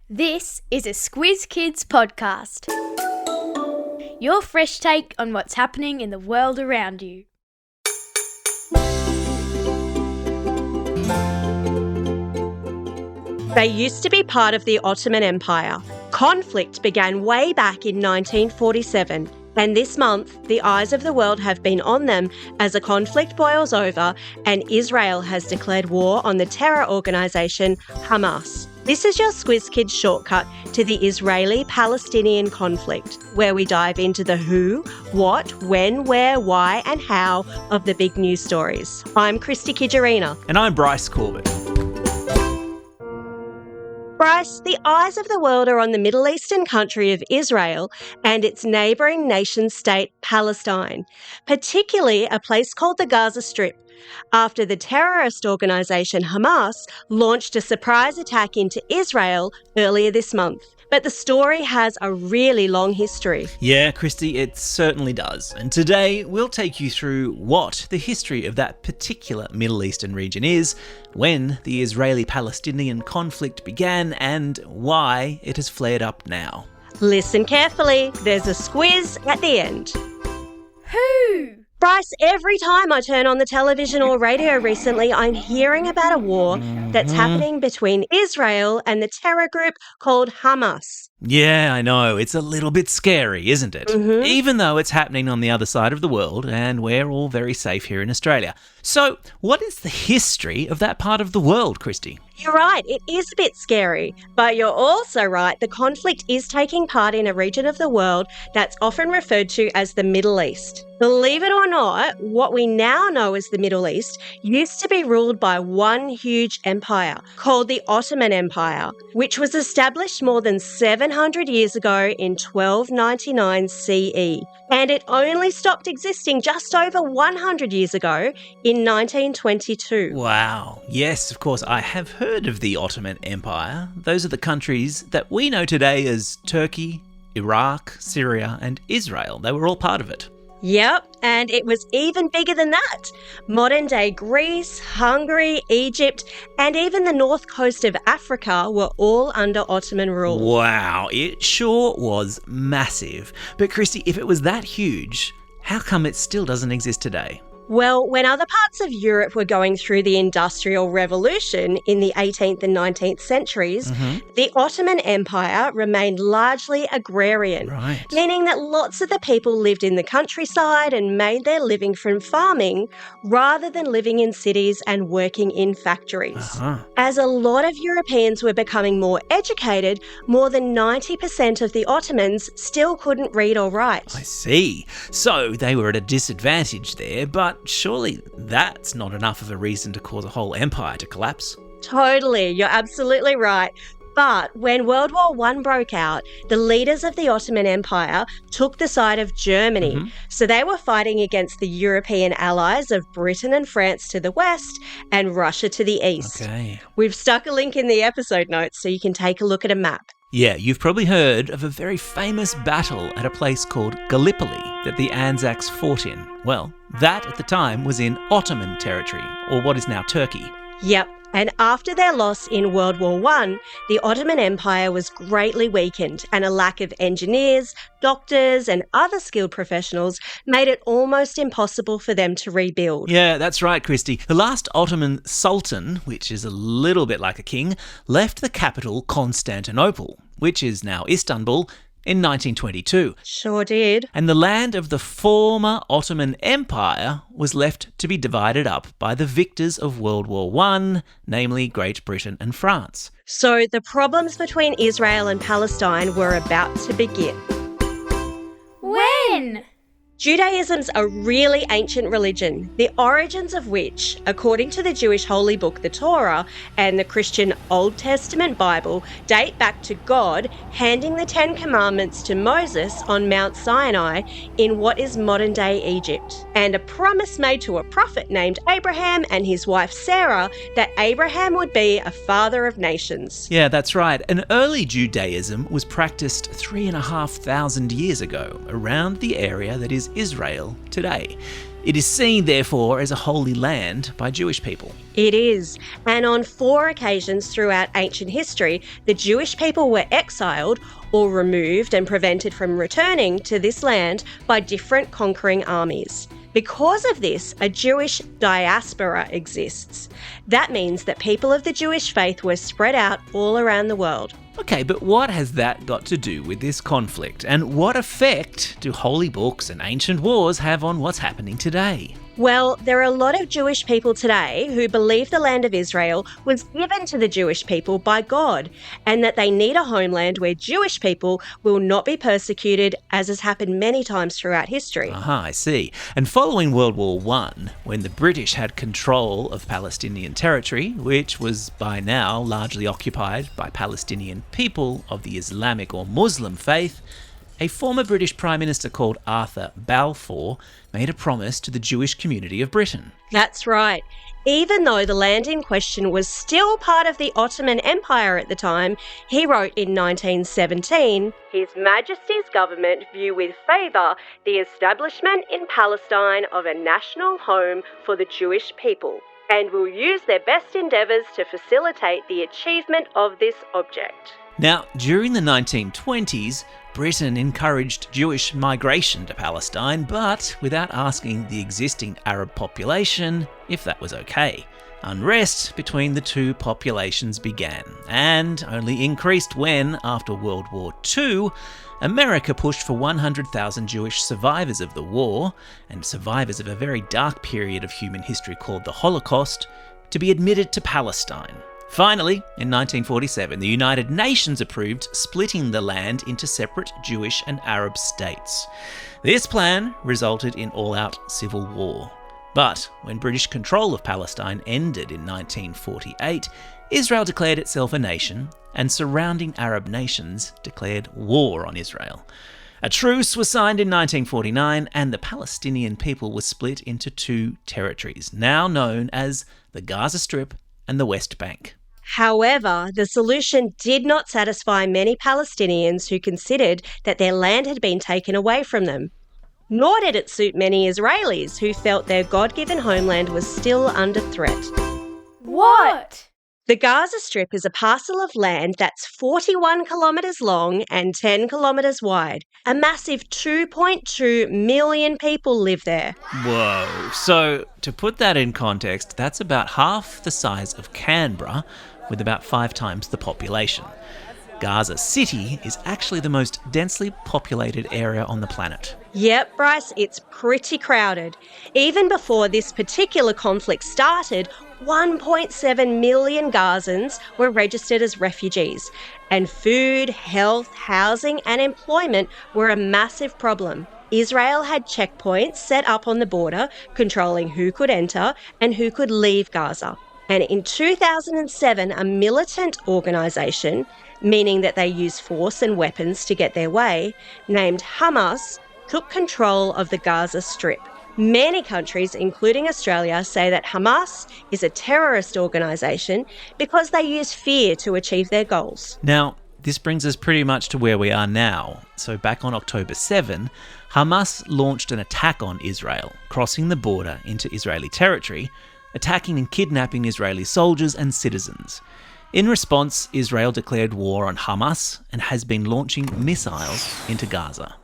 This is a Squiz Kids podcast. Your fresh take on what's happening in the world around you. They used to be part of the Ottoman Empire. Conflict began way back in 1947, and this month the eyes of the world have been on them as a conflict boils over and Israel has declared war on the terror organisation Hamas. This is your Squiz Kids shortcut to the Israeli-Palestinian conflict, where we dive into the who, what, when, where, why and how of the big news stories. I'm Christy Kijarina. And I'm Bryce Corbett. Bryce, the eyes of the world are on the Middle Eastern country of Israel and its neighbouring nation-state Palestine, particularly a place called the Gaza Strip, after the terrorist organisation Hamas launched a surprise attack into Israel earlier this month. But the story has a really long history. Yeah, Christy, it certainly does. And today we'll take you through what the history of that particular Middle Eastern region is, when the Israeli-Palestinian conflict began, and why it has flared up now. Listen carefully, there's a squiz at the end. Who? Bryce, every time I turn on the television or radio recently, I'm hearing about a war that's happening between Israel and the terror group called Hamas. Yeah, I know. It's a little bit scary, isn't it? Even though it's happening on the other side of the world and we're all very safe here in Australia. So, what is the history of that part of the world, Christy? You're right, it is a bit scary, but you're also right, the conflict is taking part in a region of the world that's often referred to as the Middle East. Believe it or not, what we now know as the Middle East used to be ruled by one huge empire called the Ottoman Empire, which was established more than 700 years ago in 1299 CE. And it only stopped existing just over 100 years ago in 1922. Wow. Yes, of course, I have heard of the Ottoman Empire. Those are the countries that we know today as Turkey, Iraq, Syria, and Israel. They were all part of it. Yep, and it was even bigger than that. Modern-day Greece, Hungary, Egypt, and even the north coast of Africa were all under Ottoman rule. Wow, it sure was massive. But Christy, if it was that huge, how come it still doesn't exist today? Well, when other parts of Europe were going through the Industrial Revolution in the 18th and 19th centuries, the Ottoman Empire remained largely agrarian, meaning that lots of the people lived in the countryside and made their living from farming rather than living in cities and working in factories. As a lot of Europeans were becoming more educated, more than 90% of the Ottomans still couldn't read or write. I see. So they were at a disadvantage there, but surely that's not enough of a reason to cause a whole empire to collapse. Totally, you're absolutely right. But when World War I broke out, the leaders of the Ottoman Empire took the side of Germany. So they were fighting against the European allies of Britain and France to the west and Russia to the east. Okay. We've stuck a link in the episode notes so you can take a look at a map. Yeah, you've probably heard of a very famous battle at a place called Gallipoli that the Anzacs fought in. Well, that at the time was in Ottoman territory, or what is now Turkey. Yep. And after their loss in World War I, the Ottoman Empire was greatly weakened, and a lack of engineers, doctors and other skilled professionals made it almost impossible for them to rebuild. Yeah, that's right, Christy. The last Ottoman Sultan, which is a little bit like a king, left the capital Constantinople, which is now Istanbul, in 1922. Sure did. And the land of the former Ottoman Empire was left to be divided up by the victors of World War I, namely Great Britain and France. So the problems between Israel and Palestine were about to begin. When? Judaism's a really ancient religion, the origins of which, according to the Jewish holy book, the Torah, and the Christian Old Testament Bible, date back to God handing the Ten Commandments to Moses on Mount Sinai in what is modern-day Egypt, and a promise made to a prophet named Abraham and his wife Sarah that Abraham would be a father of nations. Yeah, that's right. And early Judaism was practiced 3,500 years ago around the area that is Israel today. It is seen, therefore, as a holy land by Jewish people. It is. And on 4 occasions throughout ancient history, the Jewish people were exiled or removed and prevented from returning to this land by different conquering armies. Because of this, a Jewish diaspora exists. That means that people of the Jewish faith were spread out all around the world. Okay, but what has that got to do with this conflict? And what effect do holy books and ancient wars have on what's happening today? Well, there are a lot of Jewish people today who believe the land of Israel was given to the Jewish people by God and that they need a homeland where Jewish people will not be persecuted, as has happened many times throughout history. Aha, I see. And following World War I, when the British had control of Palestinian territory, which was by now largely occupied by Palestinian people of the Islamic or Muslim faith, a former British Prime Minister called Arthur Balfour made a promise to the Jewish community of Britain. That's right. Even though the land in question was still part of the Ottoman Empire at the time, he wrote in 1917, "His Majesty's government view with favour the establishment in Palestine of a national home for the Jewish people, and will use their best endeavours to facilitate the achievement of this object." Now, during the 1920s, Britain encouraged Jewish migration to Palestine, but without asking the existing Arab population if that was okay. Unrest between the two populations began, and only increased when, after World War II, America pushed for 100,000 Jewish survivors of the war, and survivors of a very dark period of human history called the Holocaust, to be admitted to Palestine. Finally, in 1947, the United Nations approved splitting the land into separate Jewish and Arab states. This plan resulted in all-out civil war. But when British control of Palestine ended in 1948, Israel declared itself a nation, and surrounding Arab nations declared war on Israel. A truce was signed in 1949, and the Palestinian people were split into 2 territories, now known as the Gaza Strip and the West Bank. However, the solution did not satisfy many Palestinians who considered that their land had been taken away from them. Nor did it suit many Israelis who felt their God-given homeland was still under threat. What? The Gaza Strip is a parcel of land that's 41 kilometres long and 10 kilometres wide. A massive 2.2 million people live there. Whoa. So, to put that in context, that's about half the size of Canberra, with about 5 times the population. Gaza City is actually the most densely populated area on the planet. Yep, Bryce, it's pretty crowded. Even before this particular conflict started, 1.7 million Gazans were registered as refugees, and food, health, housing and employment were a massive problem. Israel had checkpoints set up on the border, controlling who could enter and who could leave Gaza. And in 2007, a militant organisation, meaning that they use force and weapons to get their way, named Hamas, took control of the Gaza Strip. Many countries, including Australia, say that Hamas is a terrorist organisation because they use fear to achieve their goals. Now, this brings us pretty much to where we are now. So back on October 7, Hamas launched an attack on Israel, crossing the border into Israeli territory, attacking and kidnapping Israeli soldiers and citizens. In response, Israel declared war on Hamas and has been launching missiles into Gaza.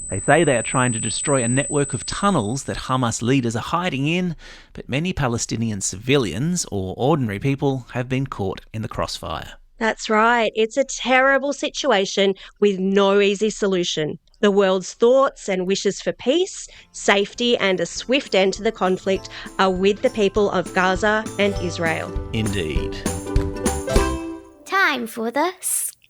They say they are trying to destroy a network of tunnels that Hamas leaders are hiding in, but many Palestinian civilians, or ordinary people, have been caught in the crossfire. That's right. It's a terrible situation with no easy solution. The world's thoughts and wishes for peace, safety and a swift end to the conflict are with the people of Gaza and Israel. Indeed. Time for the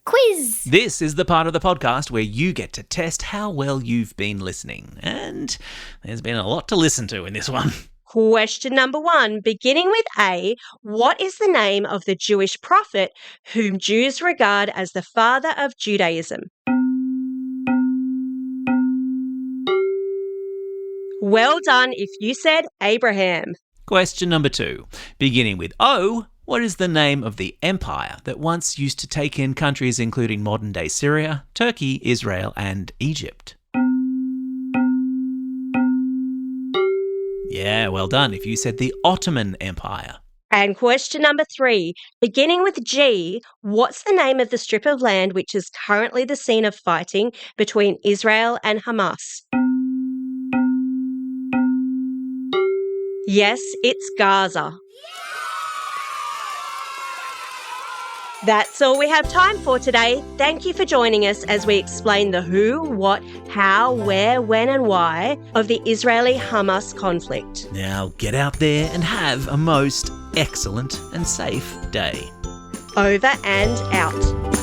quiz. This is the part of the podcast where you get to test how well you've been listening. And there's been a lot to listen to in this one. Question number 1, beginning with A, what is the name of the Jewish prophet whom Jews regard as the father of Judaism? Well done if you said Abraham. Question number 2, beginning with O, what is the name of the empire that once used to take in countries including modern-day Syria, Turkey, Israel and Egypt? Yeah, well done if you said the Ottoman Empire. And question number 3, beginning with G, what's the name of the strip of land which is currently the scene of fighting between Israel and Hamas? Yes, it's Gaza. That's all we have time for today. Thank you for joining us as we explain the who, what, how, where, when and why of the Israeli-Hamas conflict. Now get out there and have a most excellent and safe day. Over and out.